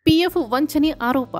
PF ವಂಚನೆ ಆರೋಪ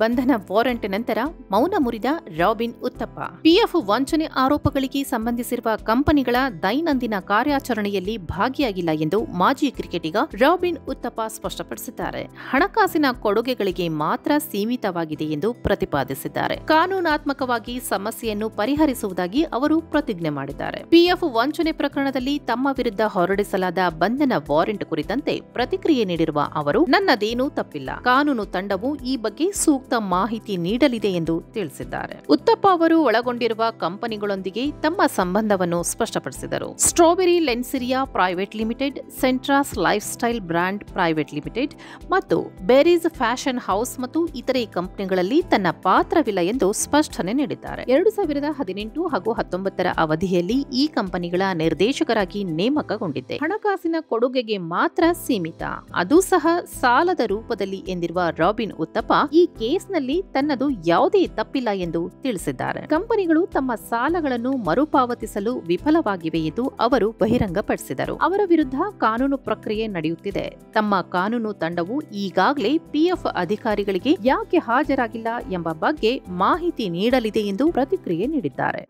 ಬಂಧನ ವಾರೆಂಟ್ ನಂತರ ಮೌನ ಮುರಿದ ರಾಬಿನ್ ಉತ್ತಪ್ಪ. ಪಿಎಫ್ ವಂಚನೆ ಆರೋಪಗಳಿಗೆ ಸಂಬಂಧಿಸಿರುವ ಕಂಪನಿಗಳ ದೈನಂದಿನ ಕಾರ್ಯಾಚರಣೆಯಲ್ಲಿ ಭಾಗಿಯಾಗಿಲ್ಲ ಎಂದು ಮಾಜಿ ಕ್ರಿಕೆಟಿಗ ರಾಬಿನ್ ಉತ್ತಪ್ಪ ಸ್ಪಷ್ಟಪಡಿಸಿದ್ದಾರೆ. ಹಣಕಾಸಿನ ಕೊಡುಗೆಗಳಿಗೆ ಮಾತ್ರ ಸೀಮಿತವಾಗಿದೆ ಎಂದು ಪ್ರತಿಪಾದಿಸಿದ್ದಾರೆ. ಕಾನೂನಾತ್ಮಕವಾಗಿ ಸಮಸ್ಯೆಯನ್ನು ಪರಿಹರಿಸುವುದಾಗಿ ಅವರು ಪ್ರತಿಜ್ಞೆ ಮಾಡಿದ್ದಾರೆ. ಪಿಎಫ್ ವಂಚನೆ ಪ್ರಕರಣದಲ್ಲಿ ತಮ್ಮ ವಿರುದ್ಧ ಹೊರಡಿಸಲಾದ ಬಂಧನ ವಾರೆಂಟ್ ಕುರಿತಂತೆ ಪ್ರತಿಕ್ರಿಯೆ ನೀಡಿರುವ ಅವರು, ನನ್ನದೇನೂ ತಪ್ಪಿಲ್ಲ. ಕಾನೂನು ತಂಡವು ಈ ಬಗ್ಗೆ ಸೂಕ್ತ ಮಾಹಿತಿ ನೀಡಲಿದೆ ಎಂದು ತಿಳಿಸಿದ್ದಾರೆ. ಉತ್ತಪ್ಪ ಅವರು ಒಳಗೊಂಡಿರುವ ಕಂಪನಿಗಳೊಂದಿಗೆ ತಮ್ಮ ಸಂಬಂಧವನ್ನು ಸ್ಪಷ್ಟಪಡಿಸಿದರು. ಸ್ಟ್ರಾಬೆರಿ ಲೆನ್ಸಿರಿಯಾ ಪ್ರೈವೇಟ್ ಲಿಮಿಟೆಡ್, ಸೆಂಟ್ರಾಸ್ life style brand private limited ಮತ್ತು ಬೆರೀಸ್ ಫ್ಯಾಷನ್ ಹೌಸ್ ಮತ್ತು ಇತರೆ ಕಂಪನಿಗಳಲ್ಲಿ ತನ್ನ ಪಾತ್ರವಿಲ್ಲ ಎಂದು ಸ್ಪಷ್ಟನೆ ನೀಡಿದ್ದಾರೆ. 2018 ಹಾಗೂ 19 ಅವಧಿಯಲ್ಲಿ ಈ ಕಂಪನಿಗಳ ನಿರ್ದೇಶಕರಾಗಿ ನೇಮಕಗೊಂಡಿದ್ದೆ. ಹಣಕಾಸಿನ ಕೊಡುಗೆಗೆ ಮಾತ್ರ ಸೀಮಿತ, ಅದು ಸಹ ಸಾಲದ ರೂಪದಲ್ಲಿ ಎಂದಿರುವ ರಾಬಿನ್ ಉತ್ತಪ್ಪ ಈ ಕೇಸ್ನಲ್ಲಿ ತನ್ನದು ಯಾವುದೇ ತಪ್ಪಿಲ್ಲ ಎಂದು ತಿಳಿಸಿದ್ದಾರೆ. ಕಂಪನಿಗಳು ತಮ್ಮ ಸಾಲಗಳನ್ನು ಮರುಪಾವತಿಸಲು ವಿಫಲವಾಗಿವೆ ಎಂದು ಅವರು ಬಹಿರಂಗಪಡಿಸಿದರು. ಅವರ ವಿರುದ್ಧ ಕಾನೂನು ಪ್ರಕ್ರಿಯೆ ನಡೆಯುತ್ತಿದೆ. ತಮ್ಮ ಕಾನೂನು ತಂಡವು ಈಗಾಗಲೇ ಪಿಎಫ್ ಅಧಿಕಾರಿಗಳಿಗೆ ಯಾಕೆ ಹಾಜರಾಗಿಲ್ಲ ಎಂಬ ಬಗ್ಗೆ ಮಾಹಿತಿ ನೀಡಲಿದೆ ಎಂದು ಪ್ರತಿಕ್ರಿಯೆ ನೀಡಿದ್ದಾರೆ.